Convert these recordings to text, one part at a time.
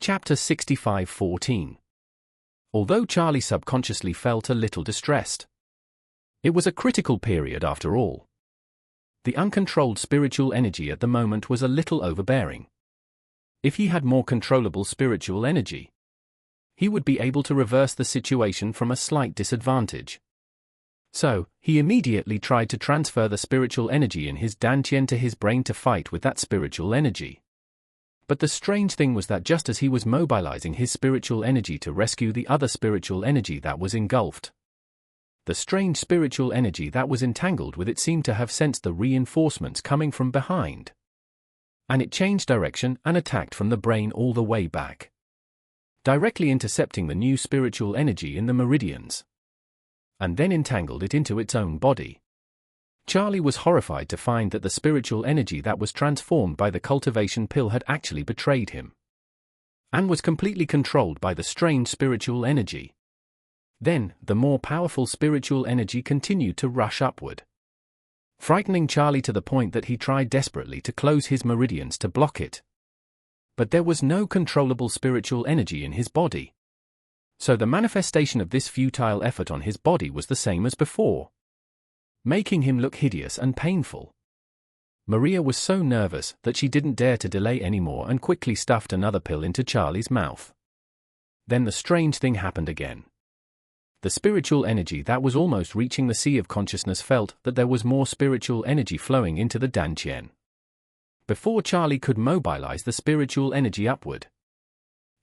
Chapter 65:14. Although Charlie subconsciously felt a little distressed. It was a critical period after all. The uncontrolled spiritual energy at the moment was a little overbearing. If he had more controllable spiritual energy, he would be able to reverse the situation from a slight disadvantage. So, he immediately tried to transfer the spiritual energy in his dantian to his brain to fight with that spiritual energy. But the strange thing was that just as he was mobilizing his spiritual energy to rescue the other spiritual energy that was engulfed, the strange spiritual energy that was entangled with it seemed to have sensed the reinforcements coming from behind. And it changed direction and attacked from the brain all the way back, directly intercepting the new spiritual energy in the meridians, and then entangled it into its own body. Charlie was horrified to find that the spiritual energy that was transformed by the cultivation pill had actually betrayed him, and was completely controlled by the strange spiritual energy. Then, the more powerful spiritual energy continued to rush upward, frightening Charlie to the point that he tried desperately to close his meridians to block it. But there was no controllable spiritual energy in his body. So the manifestation of this futile effort on his body was the same as before, making him look hideous and painful. Maria was so nervous that she didn't dare to delay anymore and quickly stuffed another pill into Charlie's mouth. Then the strange thing happened again. The spiritual energy that was almost reaching the sea of consciousness felt that there was more spiritual energy flowing into the dantian. Before Charlie could mobilize the spiritual energy upward,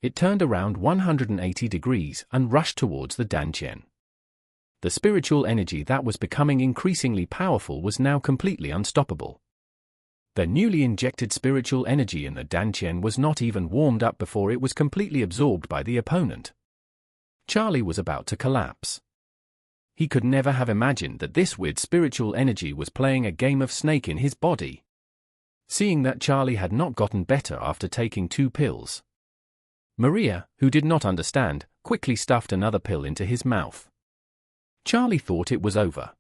it turned around 180 degrees and rushed towards the dantian. The spiritual energy that was becoming increasingly powerful was now completely unstoppable. The newly injected spiritual energy in the dantian was not even warmed up before it was completely absorbed by the opponent. Charlie was about to collapse. He could never have imagined that this weird spiritual energy was playing a game of snake in his body. Seeing that Charlie had not gotten better after taking 2 pills, Maria, who did not understand, quickly stuffed another pill into his mouth. Charlie thought it was over.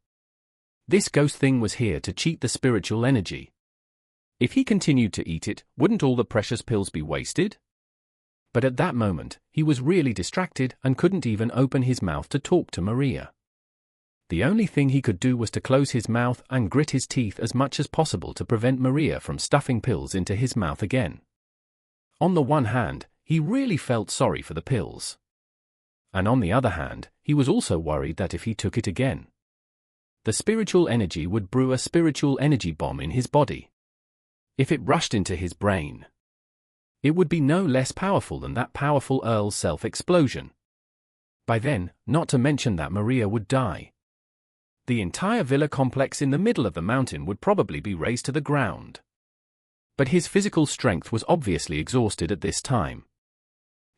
This ghost thing was here to cheat the spiritual energy. If he continued to eat it, wouldn't all the precious pills be wasted? But at that moment, he was really distracted and couldn't even open his mouth to talk to Maria. The only thing he could do was to close his mouth and grit his teeth as much as possible to prevent Maria from stuffing pills into his mouth again. On the one hand, he really felt sorry for the pills. And on the other hand, he was also worried that if he took it again, the spiritual energy would brew a spiritual energy bomb in his body. If it rushed into his brain, it would be no less powerful than that powerful Earl's self-explosion. By then, not to mention that Maria would die. The entire villa complex in the middle of the mountain would probably be razed to the ground. But his physical strength was obviously exhausted at this time.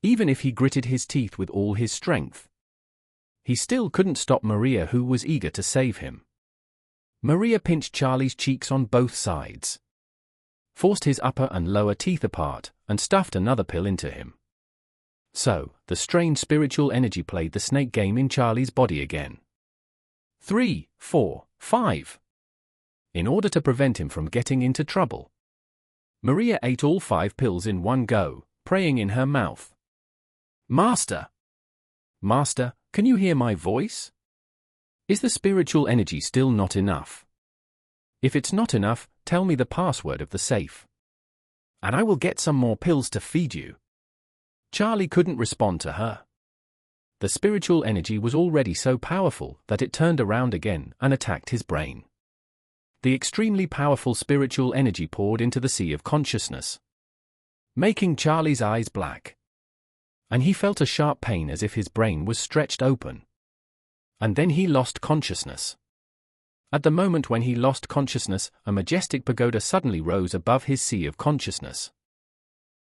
Even if he gritted his teeth with all his strength, he still couldn't stop Maria, who was eager to save him. Maria pinched Charlie's cheeks on both sides, forced his upper and lower teeth apart, and stuffed another pill into him. So, the strange spiritual energy played the snake game in Charlie's body again. 3, 4, 5. In order to prevent him from getting into trouble, Maria ate all 5 pills in one go, praying in her mouth. Master! Master, can you hear my voice? Is the spiritual energy still not enough? If it's not enough, tell me the password of the safe, and I will get some more pills to feed you. Charlie couldn't respond to her. The spiritual energy was already so powerful that it turned around again and attacked his brain. The extremely powerful spiritual energy poured into the sea of consciousness, making Charlie's eyes black. And he felt a sharp pain as if his brain was stretched open. And then he lost consciousness. At the moment when he lost consciousness, a majestic pagoda suddenly rose above his sea of consciousness.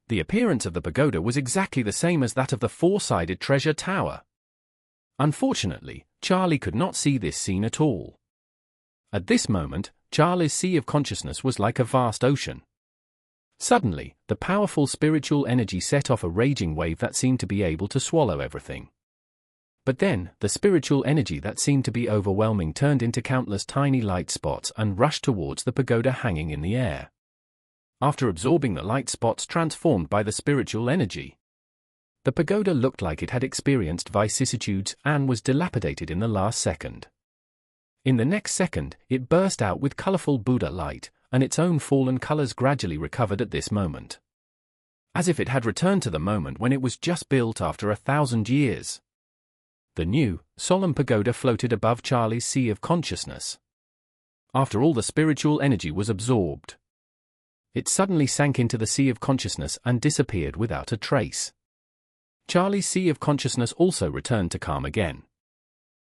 The appearance of the pagoda was exactly the same as that of the 4-sided treasure tower. Unfortunately, Charlie could not see this scene at all. At this moment, Charlie's sea of consciousness was like a vast ocean. Suddenly, the powerful spiritual energy set off a raging wave that seemed to be able to swallow everything. But then, the spiritual energy that seemed to be overwhelming turned into countless tiny light spots and rushed towards the pagoda hanging in the air. After absorbing the light spots transformed by the spiritual energy, The pagoda looked like it had experienced vicissitudes and was dilapidated in the last second. In the next second, it burst out with colorful Buddha light, and its own fallen colors gradually recovered at this moment. As if it had returned to the moment when it was just built after 1,000 years. The new, solemn pagoda floated above Charlie's sea of consciousness. After all the spiritual energy was absorbed, it suddenly sank into the sea of consciousness and disappeared without a trace. Charlie's sea of consciousness also returned to calm again.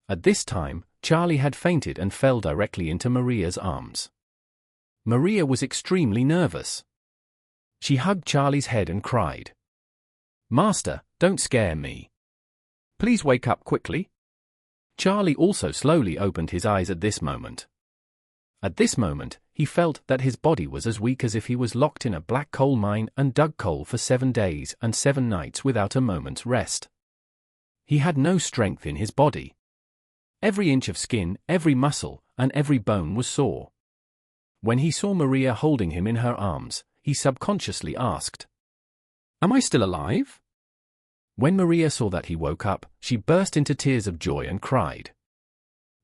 At this time, Charlie had fainted and fell directly into Maria's arms. Maria was extremely nervous. She hugged Charlie's head and cried, "Master, don't scare me. Please wake up quickly." Charlie also slowly opened his eyes at this moment. At this moment, he felt that his body was as weak as if he was locked in a black coal mine and dug coal for 7 days and 7 nights without a moment's rest. He had no strength in his body. Every inch of skin, every muscle, and every bone was sore. When he saw Maria holding him in her arms, he subconsciously asked, "Am I still alive?" When Maria saw that he woke up, she burst into tears of joy and cried,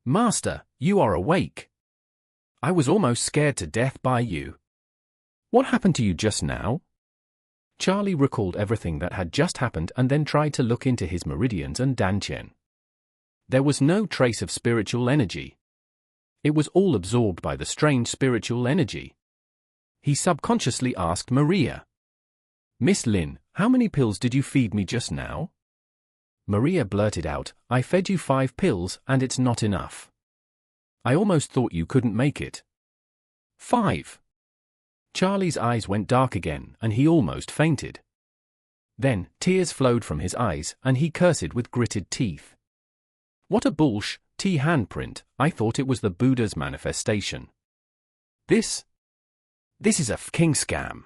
"Master, you are awake. I was almost scared to death by you. What happened to you just now?" Charlie recalled everything that had just happened and then tried to look into his meridians and dantian. There was no trace of spiritual energy. It was all absorbed by the strange spiritual energy. He subconsciously asked Maria, "Miss Lin, how many pills did you feed me just now?" Maria blurted out, "I fed you 5 pills and it's not enough. I almost thought you couldn't make it." 5. Charlie's eyes went dark again and he almost fainted. Then, tears flowed from his eyes and he cursed with gritted teeth. "What a bullsh, handprint, I thought it was the Buddha's manifestation. This is a f***ing scam."